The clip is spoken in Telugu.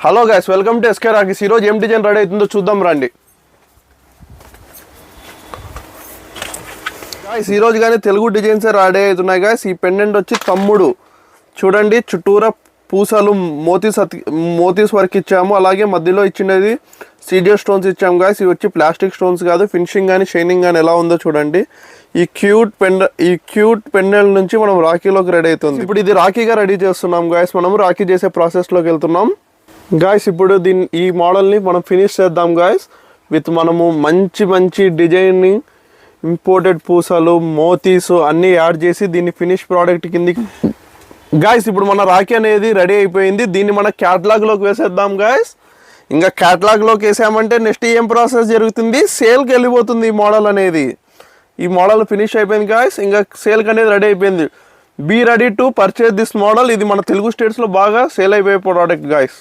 Hello guys, welcome to SK Rockies. ఈరోజు ఏం డిజైన్ రెడీ అవుతుందో చూద్దాం రండి గాయస్. ఈరోజు కానీ తెలుగు డిజైన్స్ రెడీ అవుతున్నాయి గాయస్. ఈ పెండెంట్ వచ్చి తమ్ముడు చూడండి, చుట్టూరా పూసలు మోతీస్ వర్క్ ఇచ్చాము. అలాగే మధ్యలో ఇచ్చినది సీజర్ స్టోన్స్ ఇచ్చాము గాయస్. ఇవి వచ్చి ప్లాస్టిక్ స్టోన్స్ కాదు. ఫినిషింగ్ కానీ షైనింగ్ కానీ ఎలా ఉందో చూడండి. ఈ క్యూట్ పెండెంట్ నుంచి మనం రాఖీలోకి రెడీ అవుతుంది. ఇప్పుడు ఇది రాఖీగా రెడీ చేస్తున్నాం గాయస్. మనము రాఖీ చేసే ప్రాసెస్లోకి వెళ్తున్నాం గాయస్. ఇప్పుడు ఈ మోడల్ని మనం ఫినిష్ చేద్దాం గాయస్. విత్ మనము మంచి డిజైనింగ్, ఇంపోర్టెడ్ పూసలు, మోతీస్ అన్నీ యాడ్ చేసి దీన్ని ఫినిష్ ప్రోడక్ట్ కిందికి గాయస్. ఇప్పుడు మన రాఖీ అనేది రెడీ అయిపోయింది. దీన్ని మన క్యాటలాగ్లోకి వేసేద్దాం గాయస్. ఇంకా క్యాటలాగ్లోకి వేసామంటే నెక్స్ట్ ఏం ప్రాసెస్ జరుగుతుంది, సేల్కి వెళ్ళిపోతుంది ఈ మోడల్ అనేది. ఈ మోడల్ ఫినిష్ అయిపోయింది గాయస్. ఇంకా సేల్కి అనేది రెడీ అయిపోయింది. Be ready to purchase this model. ఇది మన తెలుగు స్టేట్స్లో బాగా సేల్ అయిపోయే ప్రోడక్ట్ గాయస్.